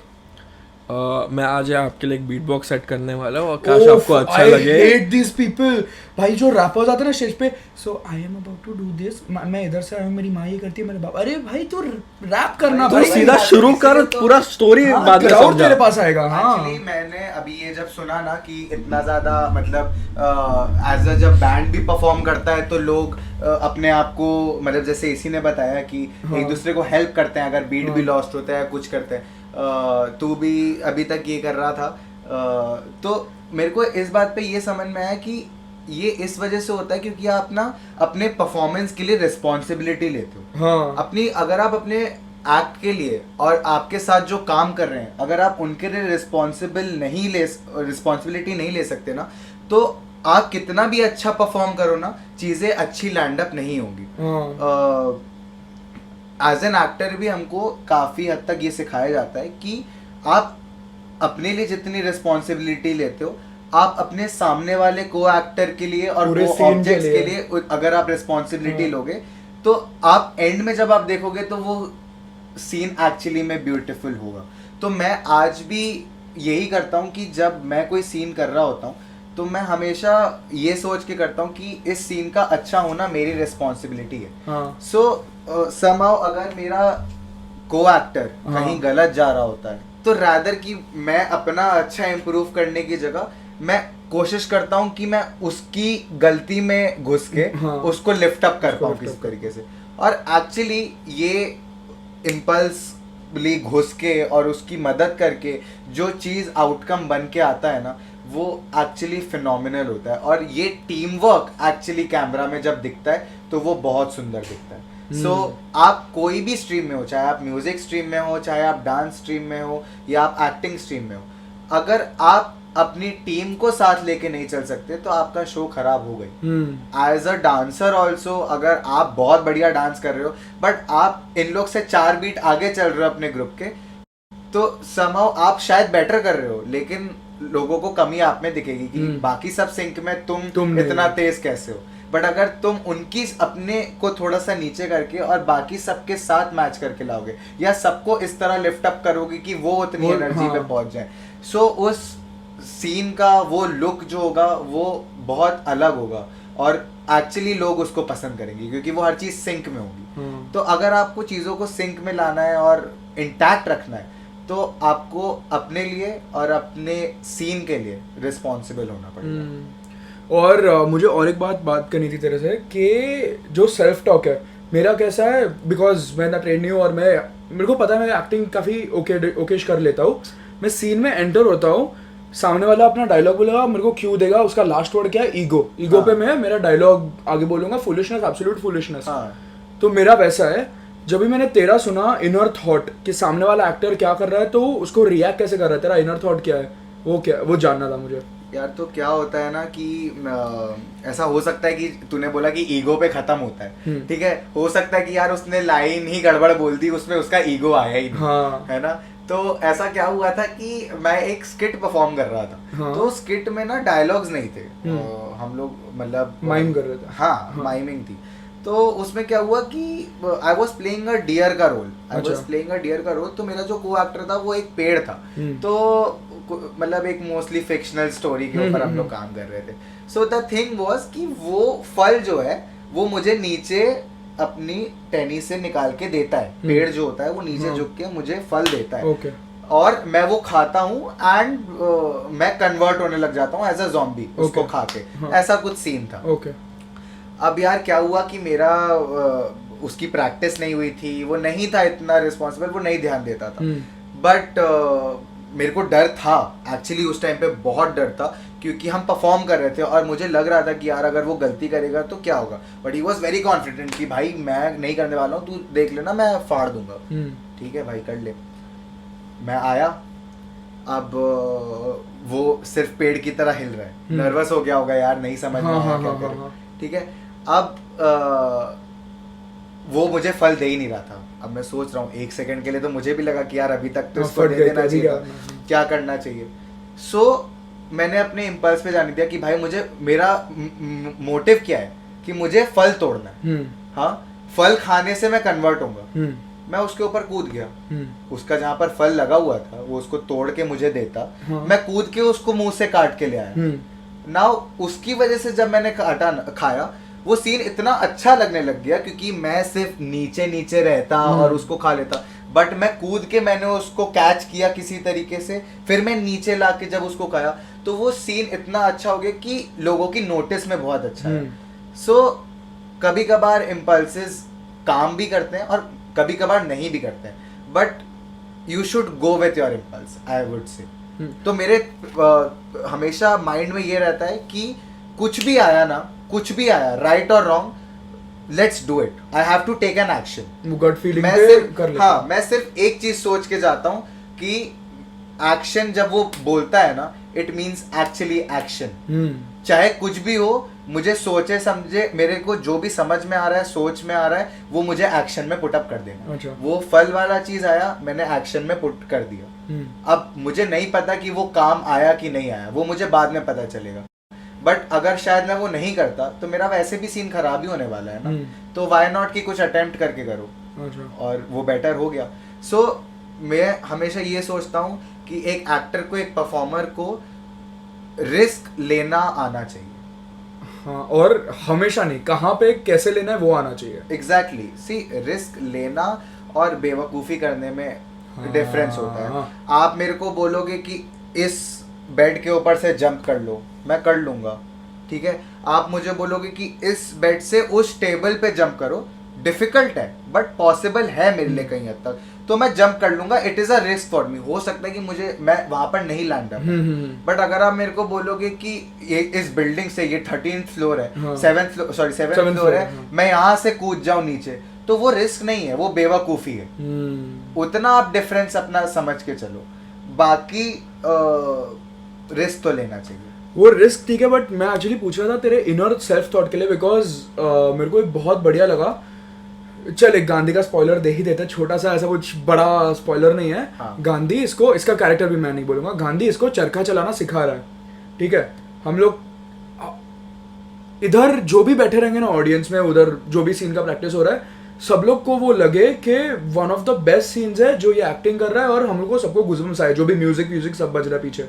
मैं आज आपके लिए एक बीट बॉक्स सेट करने वाला हूँ, काश आपको अच्छा लगे. I hate these people. भाई जो रैपर्स आते हैं ना स्टेज पे, so I am about to do this. मैं इधर से आया हूँ, मेरी माँ ये करती है, मेरे बाप. अरे भाई तू रैप करना तो भाई. सीधा शुरू कर, पूरा स्टोरी बाद में क्राउड समझा. तेरे पास आएगा. हाँ. Actually, मैंने अभी ये जब सुना ना कि इतना ज्यादा मतलब एज अ जब बैंड भी परफॉर्म करता है तो लोग अपने आप को मतलब जैसे इसी ने बताया कि एक दूसरे को हेल्प करते हैं अगर बीट भी लॉस्ट होता है कुछ करते हैं. तू भी अभी तक ये कर रहा था. तो मेरे को इस बात पे ये समझ में आया कि ये इस वजह से होता है क्योंकि आप ना अपने परफॉर्मेंस के लिए रिस्पॉन्सिबिलिटी लेते हो. हाँ. अपनी अगर आप अपने एक्ट के लिए और आपके साथ जो काम कर रहे हैं अगर आप उनके लिए रिस्पॉन्सिबिलिटी नहीं ले सकते ना तो आप कितना भी अच्छा परफॉर्म करो ना चीज़ें अच्छी लैंड अप नहीं होंगी. एज एन एक्टर भी हमको काफ़ी हद तक ये सिखाया जाता है कि आप अपने लिए जितनी रिस्पॉन्सिबिलिटी लेते हो आप अपने सामने वाले को एक्टर के लिए और पूरे वो scene ऑब्जेक्ट्स के के लिए अगर आप रिस्पॉन्सिबिलिटी लोगे तो आप एंड में जब आप देखोगे तो वो सीन एक्चुअली में ब्यूटीफुल होगा. तो मैं आज भी यही करता हूँ कि जब मैं कोई सीन कर रहा होता हूँ तो मैं हमेशा ये सोच के करता हूँ कि इस सीन का अच्छा होना मेरी रिस्पॉन्सिबिलिटी है. सो समहाउ अगर मेरा को एक्टर कहीं गलत जा रहा होता है तो रादर कि मैं अपना अच्छा इम्प्रूव करने की जगह मैं कोशिश करता हूँ कि मैं उसकी गलती में घुस के उसको लिफ्ट अप कर पाऊँ किसी तरीके से. और एक्चुअली ये इम्पल्सली घुस के और उसकी मदद करके जो चीज़ आउटकम बन के आता है ना वो एक्चुअली फिनोमिनल होता है. और ये टीम वर्क एक्चुअली कैमरा में जब दिखता है तो वो बहुत सुंदर दिखता है. सो आप कोई भी स्ट्रीम में हो चाहे आप म्यूजिक स्ट्रीम में हो चाहे आप डांस स्ट्रीम में हो या आप एक्टिंग स्ट्रीम में हो अगर आप अपनी टीम को साथ लेके नहीं चल सकते तो आपका शो खराब हो गई. एज अ डांसर ऑल्सो अगर आप बहुत बढ़िया डांस कर रहे हो बट आप इन लोग से 4 बीट आगे चल रहे हो अपने ग्रुप के तो समहाउ आप शायद बेटर कर रहे हो लेकिन लोगों को कमी आप में दिखेगी कि बाकी सब सिंक में तुम इतना तेज कैसे हो. बट अगर तुम उनकी अपने को थोड़ा सा नीचे करके और बाकी सबके साथ मैच करके लाओगे या सबको इस तरह लिफ्ट अप करोगे कि वो उतनी एनर्जी पे पहुंच जाए सो उस सीन का वो लुक जो होगा वो बहुत अलग होगा और एक्चुअली लोग उसको पसंद करेंगे क्योंकि वो हर चीज सिंक में होगी. तो अगर आपको चीज़ों को सिंक में लाना है और इंटैक्ट रखना है तो आपको अपने लिए और अपने सीन के लिए रिस्पॉन्सिबल होना पड़ेगा. और मुझे और एक बात करनी थी तेरे से कि जो सेल्फ टॉक है मेरा कैसा है, बिकॉज मैं ना ट्रेन नहीं हूँ और मेरे को पता है मैं एक्टिंग काफ़ी ओकेश कर लेता हूँ. मैं सीन में एंटर होता हूँ, सामने वाला अपना डायलॉग बोलेगा, मेरे को क्यू देगा, उसका लास्ट वर्ड क्या है, ईगो पे मैं मेरा डायलॉग आगे बोलूंगा, फुलिशनेस, एब्सोल्यूट फुलिशनेस. तो मेरा वैसा है, जब भी मैंने तेरा सुना इनर थॉट कि सामने वाला एक्टर क्या कर रहा है, तो उसको रिएक्ट कैसे कर रहा है, तेरा इनर थॉट क्या है, वो जानना था मुझे. यार तो क्या होता है ना कि ऐसा हो सकता है कि तूने बोला कि ईगो पे खत्म होता है, ठीक है, हो सकता है कि यार उसने लाइन ही गड़बड़ बोल दी, उसमें उसका ईगो आया ही नहीं. हाँ. है ना. तो ऐसा क्या हुआ था कि मैं एक स्किट परफॉर्म कर रहा था. हाँ. तो स्किट में ना डायलॉग्स नहीं थे, हम लोग मतलब माइम कर रहे थे. हाँ, माइमिंग थी. तो उसमें क्या हुआ कि I was playing a deer का रोल. तो मेरा जो को एक्टर था वो एक पेड़ था. तो मतलब एक मोस्टली फिक्शनल स्टोरी के ऊपर हम लोग काम कर रहे थे. सो द थिंग वाज कि वो फल जो है वो मुझे नीचे अपनी टहनी से निकाल के देता है. पेड़ जो होता है वो नीचे झुक के मुझे फल देता है. Okay. और मैं वो खाता हूँ एंड मैं कन्वर्ट होने लग जाता हूँ एज अ ज़ॉम्बी उसको खा के. ऐसा कुछ सीन था. Okay. अब यार क्या हुआ कि मेरा उसकी प्रैक्टिस नहीं हुई थी, वो नहीं था इतना रिस्पॉन्सिबल, वो नहीं ध्यान देता था. बट मेरे को डर था एक्चुअली, उस टाइम पे बहुत डर था, क्योंकि हम परफॉर्म कर रहे थे और मुझे लग रहा था कि यार अगर वो गलती करेगा तो क्या होगा. But he was very confident कि भाई मैं नहीं करने वाला हूँ, तू देख लेना, मैं फाड़ दूंगा. ठीक है भाई, कर ले. मैं आया, अब वो सिर्फ पेड़ की तरह हिल रहा है. नर्वस हो गया होगा यार, नहीं समझ में आया क्या करे. ठीक है. अब वो मुझे फल दे ही नहीं रहा था. अब मैं सोच रहा हूँ, एक सेकंड के लिए तो मुझे भी लगा कि यार अभी तक तो इसको दे देना चाहिए, क्या करना चाहिए. सो मैंने अपने इम्पल्स पे जाने दिया कि भाई मुझे, मेरा मोटिव क्या है कि मुझे फल तोड़ना है. हाँ, फल खाने से मैं कन्वर्ट होऊंगा. मैं उसके ऊपर कूद गया. उसका जहाँ पर फल लगा हुआ था वो उसको तोड़ के मुझे देता. मैं कूद के उसको मुंह से काट के ले आया. नाउ उसकी वजह से जब मैंने खाया, वो सीन इतना अच्छा लगने लग गया, क्योंकि मैं सिर्फ नीचे नीचे रहता और उसको खा लेता. बट मैं कूद के मैंने उसको कैच किया किसी तरीके से, फिर मैं नीचे ला के जब उसको खाया, तो वो सीन इतना अच्छा हो गया कि लोगों की नोटिस में बहुत अच्छा है. सो कभी कभार इम्पल्सेस काम भी करते हैं और कभी कभार नहीं भी करते हैं, but you should go with your impulse, I would say. तो मेरे हमेशा माइंड में ये रहता है कि कुछ भी आया राइट और wrong, let's do it. I have to take an action. Gut feeling पे कर लेता. हाँ, मैं सिर्फ एक चीज सोच के जाता हूँ कि एक्शन जब वो बोलता है ना, इट मीन्स एक्चुअली एक्शन. चाहे कुछ भी हो, मुझे सोचे समझे, मेरे को जो भी समझ में आ रहा है, सोच में आ रहा है, वो मुझे एक्शन में पुट अप कर देना. अच्छा. वो फल वाला चीज आया, मैंने एक्शन में पुट कर दिया. अब मुझे नहीं पता कि वो काम आया कि नहीं आया, वो मुझे बाद में पता चलेगा. बट अगर शायद मैं वो नहीं करता तो मेरा वैसे भी सीन खराब ही होने वाला है ना. तो वाई नॉट कि कुछ अटेम्प्ट करके करो. अच्छा. और वो बेटर हो गया. सो मैं हमेशा ये सोचता हूँ कि एक एक्टर को, एक परफॉर्मर को रिस्क लेना आना चाहिए. हाँ, और हमेशा नहीं, कहाँ पे कैसे लेना है वो आना चाहिए. एग्जैक्टली. सी, रिस्क लेना और बेवकूफ़ी करने में डिफरेंस होता है. आप मेरे को बोलोगे कि इस बेड के ऊपर से जंप कर लो, मैं कर लूँगा. ठीक है. आप मुझे बोलोगे कि इस बेड से उस टेबल पे जंप करो, डिफिकल्ट है बट पॉसिबल है मेरे लिए कहीं हद तक, तो मैं जंप कर लूंगा. It is a risk for me. हो सकता है कि मैं वहां पर नहीं लैंड कर, बट अगर आप मेरे को बोलोगे कि ये इस बिल्डिंग से, ये 13th फ्लोर है, 7th फ्लोर है, मैं यहाँ से कूद जाऊं नीचे, तो वो रिस्क नहीं है, वो बेवकूफ़ी है. उतना आप डिफरेंस अपना समझ के चलो. बाकी रिस्क तो लेना चाहिए. वो रिस्क ठीक है, बट मैं एक्चुअली पूछ रहा था तेरे इनर सेल्फ थॉट के लिए, बिकॉज मेरे को एक बहुत बढ़िया लगा. चल एक गांधी का स्पॉइलर दे ही देता, छोटा सा, ऐसा कुछ बड़ा स्पॉइलर नहीं है. हाँ. गांधी इसको, इसका कैरेक्टर भी मैं नहीं बोलूंगा, गांधी इसको चरखा चलाना सिखा रहा है. ठीक है. हम लोग इधर जो भी बैठे रहेंगे ना ऑडियंस में, उधर जो भी सीन का प्रैक्टिस हो रहा है, सब लोग को वो लगे कि one of the best scenes है जो ये एक्टिंग कर रहा है, और हम लोग को सबको गुज़बम्स आए, जो भी म्यूजिक सब बज रहा है पीछे.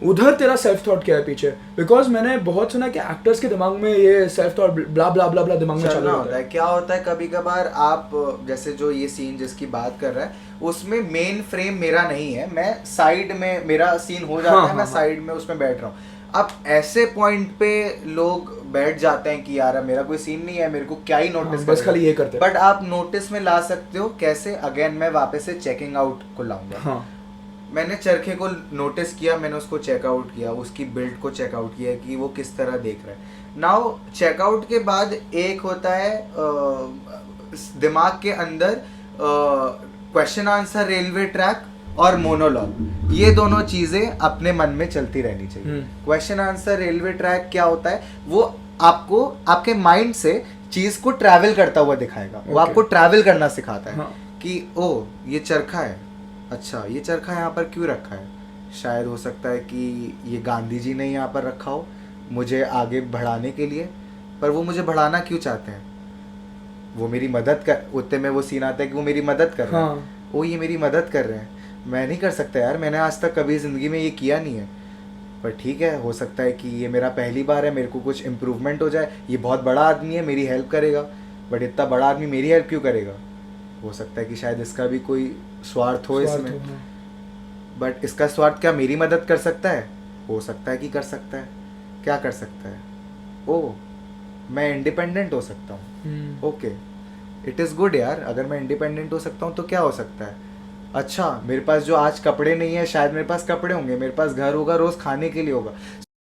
उधर तेरा सेल्फ थॉट क्या है पीछे? बिकॉज मैंने बहुत सुना कि एक्टर्स के दिमाग में ये सेल्फ थॉट ब्ला ब्ला ब्ला ब्ला दिमाग में चल रहा होता है. क्या होता है कभी कभार, आप जैसे जो ये सीन जिसकी बात कर रहा है, उसमें मेन फ्रेम मेरा नहीं है, मैं साइड में, मेरा सीन हो जाता है, मैं साइड में उसमें बैठ रहा हूँ. अब ऐसे पॉइंट पे लोग बैठ जाते हैं कि यार अब मेरा कोई सीन नहीं है, मेरे को क्या ही नोटिस हाँ, बस खाली ये करते हैं। बट आप नोटिस में ला सकते हो कैसे, अगेन मैं वापस से चेकिंग आउट को लाऊंगा। हाँ मैंने चरखे को नोटिस किया, मैंने उसको चेकआउट किया, उसकी बिल्ड को चेकआउट किया कि वो किस तरह देख रहा है। नाउ चेकआउट के बाद एक होता है दिमाग के अंदर क्वेश्चन आंसर, रेलवे ट्रैक और मोनोलॉग, ये दोनों चीजें अपने मन में चलती रहनी चाहिए। क्वेश्चन आंसर, रेलवे ट्रैक क्या होता है, वो आपको आपके माइंड से चीज को ट्रैवल करता हुआ दिखाएगा। वो आपको ट्रैवल करना सिखाता है कि ओ ये चरखा है, अच्छा ये चरखा यहाँ पर क्यों रखा है, शायद हो सकता है कि ये गांधी जी ने यहाँ पर रखा हो मुझे आगे बढ़ाने के लिए, पर वो मुझे बढ़ाना क्यों चाहते हैं, वो मेरी मदद कर, उतने में वो सीन आता है कि वो मेरी मदद कर रहे हैं। ओ ये मेरी मदद कर रहे हैं, मैं नहीं कर सकता यार, मैंने आज तक कभी ज़िंदगी में ये किया नहीं है, पर ठीक है हो सकता है कि ये मेरा पहली बार है, मेरे को कुछ इम्प्रूवमेंट हो जाए, ये बहुत बड़ा आदमी है मेरी हेल्प करेगा, बट इतना बड़ा आदमी मेरी हेल्प क्यों करेगा, हो सकता है कि शायद इसका भी कोई स्वार्थ हो इसमें, बट इसका स्वार्थ क्या मेरी मदद कर सकता है, हो सकता है कि कर सकता है, क्या कर सकता है, ओ मैं इंडिपेंडेंट हो सकता हूँ, ओके इट इज़ गुड यार, अगर मैं इंडिपेंडेंट हो सकता हूँ तो क्या हो सकता है, अच्छा मेरे पास जो आज कपड़े नहीं है शायद मेरे पास कपड़े होंगे, मेरे पास घर होगा, रोज खाने के लिए होगा।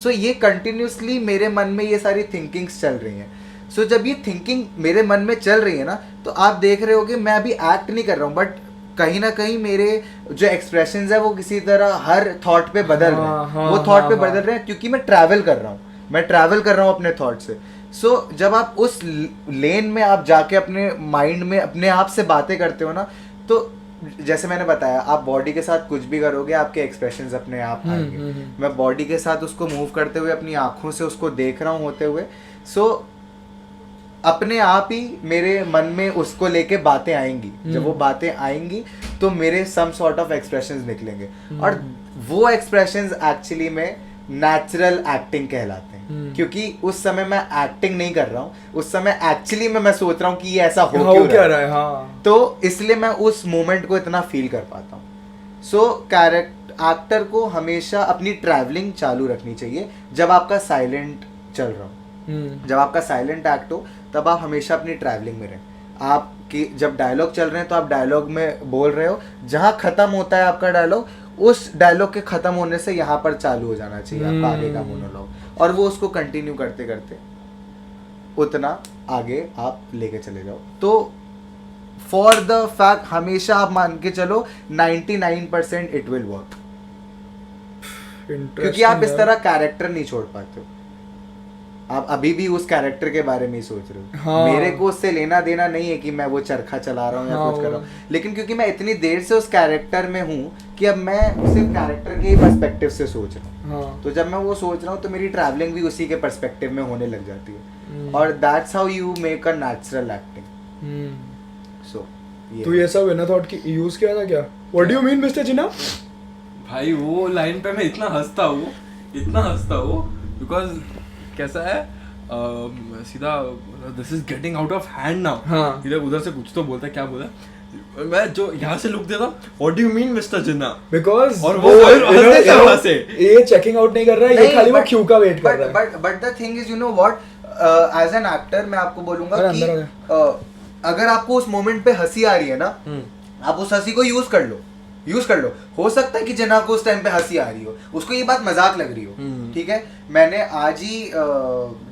सो ये कंटिन्यूसली मेरे मन में ये सारी थिंकिंग्स चल रही हैं। सो जब ये थिंकिंग मेरे मन में चल रही है ना, तो आप देख रहे होगे मैं अभी एक्ट नहीं कर रहा हूँ, बट कहीं ना कहीं मेरे जो एक्सप्रेशंस है वो किसी तरह हर थॉट पे बदल रहे हैं, वो थॉट पे बदल रहे हैं क्योंकि मैं ट्रैवल कर रहा हूँ, मैं ट्रैवल कर रहा हूँ अपने थॉट से। सो जब आप उस लेन में आप जाके अपने माइंड में अपने आप से बातें करते हो ना, तो जैसे मैंने बताया आप बॉडी के साथ कुछ भी करोगे आपके एक्सप्रेशंस अपने आप आएंगे। मैं बॉडी के साथ उसको मूव करते हुए अपनी आंखों से उसको देख रहा हूँ होते हुए, सो अपने आप ही मेरे मन में उसको लेके बातें आएंगी। जब वो बातें आएंगी तो मेरे सम सॉर्ट ऑफ एक्सप्रेशंस निकलेंगे, और वो एक्सप्रेशंस एक्चुअली में नेचुरल एक्टिंग कहलाते हैं, क्योंकि उस समय मैं एक्टिंग नहीं कर रहा हूँ, उस समय एक्चुअली में मैं सोच रहा हूँ कि ये ऐसा हो क्यों रहा है। हाँ। तो इसलिए मैं उस मोमेंट को इतना फील कर पाता हूँ। सो एक्टर को हमेशा अपनी ट्रैवलिंग चालू रखनी चाहिए जब आपका साइलेंट चल रहा हो। जब आपका साइलेंट एक्ट हो तब आप हमेशा अपनी ट्रैवलिंग में रहें। आपकी जब डायलॉग चल रहे हैं तो आप डायलॉग में बोल रहे हो, जहाँ खत्म होता है आपका डायलॉग उस डायलॉग के खत्म होने से यहाँ पर चालू हो जाना चाहिए आपका आगे का मोनोलॉग, और वो उसको कंटिन्यू करते करते उतना आगे आप लेके चले जाओ। तो फॉर द फैक्ट हमेशा आप मान के चलो 99% इट विल वर्क, क्योंकि आप इस तरह कैरेक्टर नहीं छोड़ पाते हो, आप अभी भी उस कैरेक्टर के बारे में ही सोच रहे हो। हाँ। मेरे को उससे लेना देना नहीं है कि मैं वो चरखा चला रहा हूँ या कुछ कर रहा हूँ, लेकिन क्योंकि मैं इतनी देर से उस कैरेक्टर में हूँ कि अब मैं सिर्फ कैरेक्टर के ही पर्सपेक्टिव से सोच रहा हूँ। हाँ। तो जब मैं वो सोच रहा हूँ तो मेरी ट्रैवलिंग भी उसी के पर्सपेक्टिव में होने लग जाती है, और that's how you make a natural acting. So तो ये सब इनर थॉट की यूज किया था क्या? What do you mean mister Jinnah? भाई वो लाइन पे मैं इतना हंसता हूँ बिकॉज कैसा है, सीधा this is getting out of hand now, इधर उधर से कुछ तो बोलता है, क्या बोला, मैं जो यहाँ से लुक देता हूँ, what do you mean mister Jinnah, because और वो हंसते ये चेकिंग आउट नहीं कर रहा है, ये खाली वो क्यू का वेट कर रहा है। But the thing is, you know what, as an actor मैं आपको बोलूंगा कि अगर आपको उस मोमेंट पे हंसी आ रही है ना, आप उस हंसी को यूज कर लो। हो सकता है कि जिन्ना को उस टाइम पे हंसी आ रही हो, उसको ये बात मजाक लग रही हो, ठीक है। मैंने आज ही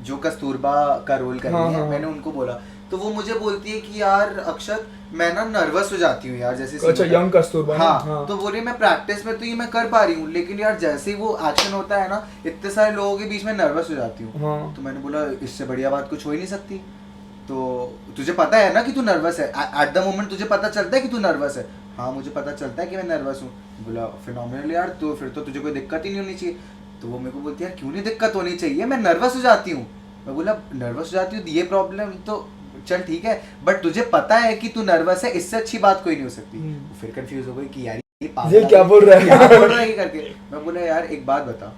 जो कस्तूरबा का रोल कर रही है, मैंने उनको बोला, तो वो मुझे बोलती है कि यार अक्षत मैं ना नर्वस हो जाती हूँ यार, जैसे अच्छा यंग कस्तूरबा। हाँ। तो बोले मैं प्रैक्टिस में तो ये मैं कर पा रही हूँ, लेकिन यार जैसे ही वो एक्शन होता है ना, इतने सारे लोगों के बीच में नर्वस हो जाती हूँ। तो मैंने बोला इससे बढ़िया बात कुछ हो ही नहीं सकती, तो तुझे पता है ना कि तू नर्वस है, एट द मोमेंट तुझे पता चलता है कि तू नर्वस है। हाँ मुझे पता चलता है कि मैं नर्वस हूँ। बोला फिनोमिनल यार, तो फिर तो तुझे कोई दिक्कत ही नहीं होनी चाहिए। तो वो मेरे को बोलती है यार क्यों नहीं दिक्कत होनी चाहिए, मैं नर्वस हो जाती हूँ। मैं बोला नर्वस हो जाती हूँ ये प्रॉब्लम तो चल ठीक है, बट तुझे पता है कि तू नर्वस है, इससे अच्छी बात कोई नहीं हो सकती। वो फिर कंफ्यूज हो गई कि यार ये क्या बोल रहा है करके। मैं बोला यार एक बात बता,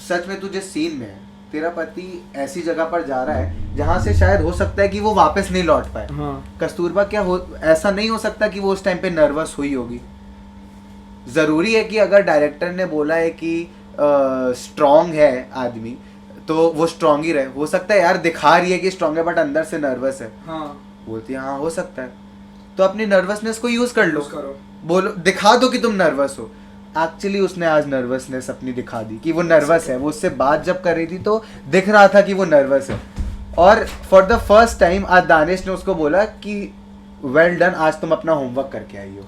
सच में तू जिस सीन में है, तेरा पति ऐसी जगह पर जा रहा है जहां से शायद हो सकता है कि वो वापस नहीं लौट पाए। हाँ। कस्तूरबा क्या हो ऐसा नहीं हो सकता कि वो उस टाइम पे नर्वस हुई होगी? जरूरी है कि अगर डायरेक्टर ने बोला है कि स्ट्रांग है आदमी तो वो स्ट्रांग ही रहे, हो सकता है यार दिखा रही है कि स्ट्रांग है बट अंदर से नर्वस है, हाँ बोलती है हाँ हो सकता है, तो अपनी नर्वसनेस को यूज कर लो, use करो। बोलो दिखा दो कि तुम नर्वस हो। एक्चुअली उसने आज नर्वसनेस अपनी दिखा दी कि वो नर्वस है, वो उससे बात जब कर रही थी तो दिख रहा था कि वो नर्वस है। और फॉर द फर्स्ट टाइम आज दानिश ने उसको बोला कि वेल डन, आज तुम अपना होमवर्क करके आई हो।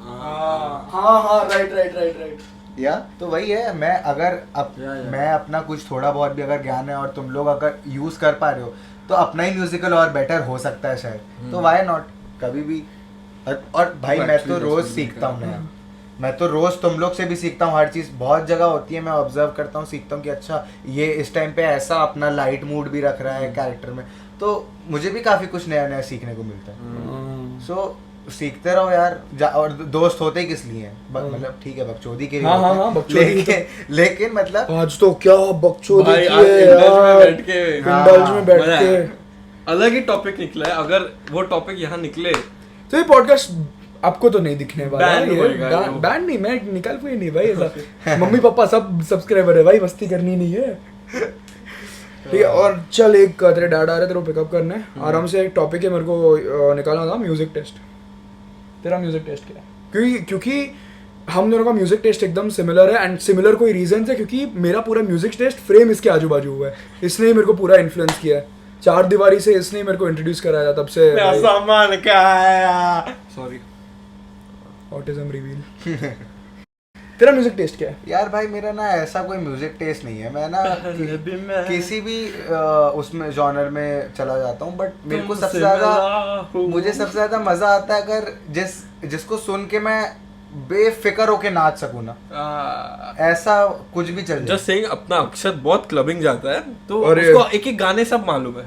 हाँ राइट या तो वही है, मैं अगर मैं अपना कुछ थोड़ा बहुत भी अगर ज्ञान है और तुम लोग अगर यूज कर पा रहे हो तो अपना ही म्यूजिकल और बेटर हो सकता है शायद, तो व्हाई नॉट कभी भी। और भाई मैं तो रोज सीखता हूँ नया, मैं तो रोज तुम लोग से भी सीखता हूँ, हर चीज बहुत जगह होती है मैं ऑब्जर्व करता हूँ, सीखता हूँ कि अच्छा ये इस टाइम पे ऐसा अपना लाइट मूड भी रख रहा है कैरेक्टर में, तो मुझे भी काफी कुछ नया नया सीखने को मिलता है। सो सीखते रहो यार, और दोस्त होते ही किस लिए हैं, मतलब ठीक है बकचोदी के लिए हाँ, होते हाँ, हैं, बकचोदी लेकिन मतलब आज तो क्या बकचोदी भाई, की आज है इंडल्ज में यार, बैठ के इंडल्ज में बैठ मजा के। आया। अलग ही टॉपिक निकला है, अगर वो टॉपिक यहाँ निकले तो ये पॉडकास्ट आपको तो नहीं दिखने वाला Ban है, होएगा ये। बैन नहीं, मैं निकाल कोई नहीं भाई ऐसा। मम्मी पापा सब सब्सक्राइबर है भाई, मस्ती करनी नहीं है, ठीक है। और चल एक तेरे डैड आ रहे तेरे को पिकअप करने, आराम से एक टॉपिक है मेरे को निकालना था, म्यूजिक टेस्ट। तेरा म्यूजिक टेस्ट क्या है? क्योंकि हम दोनों का म्यूजिक टेस्ट एकदम सिमिलर है, एंड सिमिलर कोई रीजन है क्योंकि मेरा पूरा म्यूजिक टेस्ट फ्रेम इसके आजू बाजू हुआ है, इसने ही मेरे को पूरा इन्फ्लुएंस किया है। चार दीवारी से इसने ही मेरे को इंट्रोड्यूस कराया था, तब से सामान क्या आया, सॉरी ऑटिज्म रिवील। तेरा म्यूजिक टेस्ट क्या है? यार भाई मेरा ना ऐसा कोई म्यूजिक टेस्ट नहीं है, मैं ना किसी भी उसमें जॉनर में चला जाता हूँ, बट मेरे को सबसे ज्यादा मुझे सबसे ज्यादा मजा आता है अगर जिसको सुन के मैं बेफिक्र होके नाच सकूं ना, ऐसा कुछ भी चल जाए। जस्ट सेइंग, अपना अक्षत बहुत क्लबिंग जाता है तो अरे। उसको एक एक गाने सब मालूम है,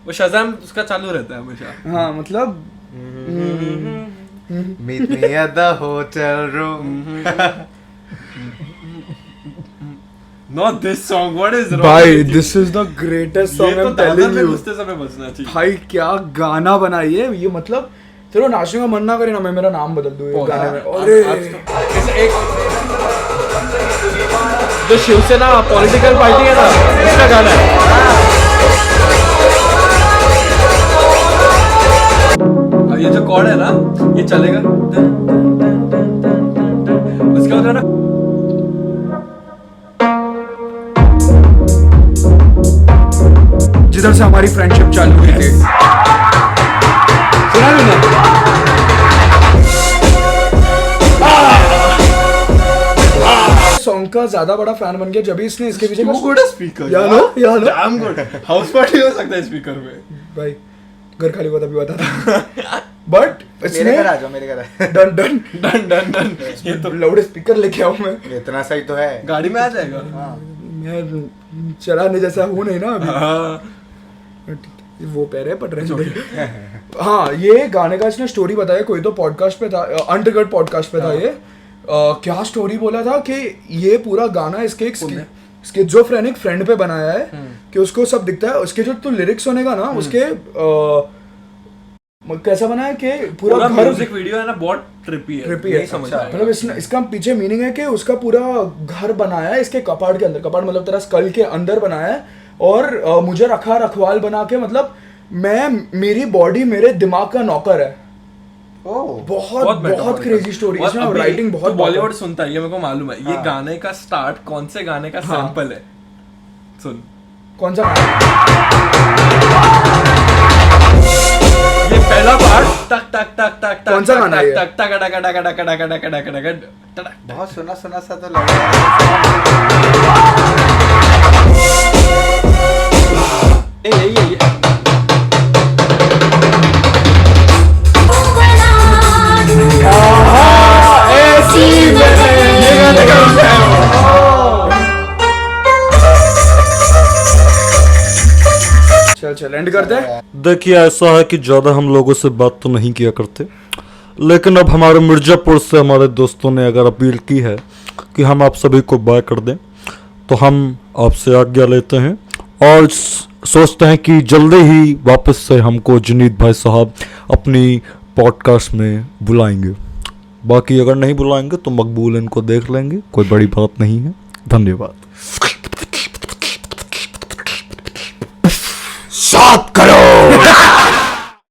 वो शज़ाम उसका चालू रहता है हमेशा। हाँ मतलब Meet me at the hotel room. Not this song, what is wrong भाई with you? This is the greatest ये सॉन्ग आई तो एम दादर टेलिंग में यू। घुसते समय बजना चाहिए। भाई क्या गाना बनाइए ये, मतलब तेरे को नाचने का मन ना करे ना, मैं मेरा नाम बदल दूं ये गाने में। अरे एक जो शिवसेना पॉलिटिकल पार्टी है ना, इसका गाना है। ये जो कॉर्ड है ना, ये चलेगा, उसके बाद है ना जिधर से हमारी फ्रेंडशिप चालू हुई थी, सुना तूने? सॉन्ग का ज्यादा बड़ा फैन बन गया जब इसने इसके पीछे Too good a speaker, या no damn good, house party हो सकता है स्पीकर में। भाई घर खाली हुआ तभी बता था, बट मेरे घर आ जाओ, मेरे घर आ। Done done done done done, ये तो लाउड स्पीकर लेके आऊं मैं, इतना सही तो है। गाड़ी में आ जाएगा। मैं चलाने जैसा हूँ नहीं ना अभी। हाँ, वो पैर है पट रहे। हाँ ये गाने का इसने स्टोरी बताया, कोई तो पॉडकास्ट पे था, अंडरगढ़ पॉडकास्ट पे था ये। क्या स्टोरी बोला था कि ये पूरा गाना इसके स्किज़ोफ्रेनिक फ्रेंड पे बनाया है कि उसको सब दिखता है, उसके जो तो लिरिक्स सुनेगा ना उसके कैसा बना है कि पूरा घर म्यूजिक वीडियो है ना, बहुत ट्रिपी है, ट्रिपी है। नहीं समझ आएगा। मतलब इसका पीछे मीनिंग है कि उसका पूरा घर बनाया है इसके कपाट के अंदर, कपाट मतलब तेरा स्कल के अंदर बनाया है, और मुझे रखवाल बना के, मतलब मेरी बॉडी मेरे दिमाग का नौकर है। बहुत क्रेजी स्टोरी, इसमें राइटिंग बहुत। बॉलीवुड सुनता है ये मेरे को मालूम है। ये गाने का स्टार्ट कौन से गाने का सैंपल है, सुन। कौन सा? ये पहला पार्ट टक टक टक टक टक, कौन सा गाना है? टक टक टक टक टक टक टक टक टक। बहुत सुना सुना सा तो लग रहा है। यही है। चल एंड करते हैं। देखिए ऐसा है कि ज़्यादा हम लोगों से बात तो नहीं किया करते, लेकिन अब हमारे मिर्ज़ापुर से हमारे दोस्तों ने अगर अपील की है कि हम आप सभी को बाय कर दें, तो हम आपसे आज्ञा लेते हैं और सोचते हैं कि जल्दी ही वापस से हमको जुनीद भाई साहब अपनी पॉडकास्ट में बुलाएंगे। बाकी अगर नहीं बुलाएंगे तो मकबूल इनको देख लेंगे, कोई बड़ी बात नहीं है। धन्यवाद। सात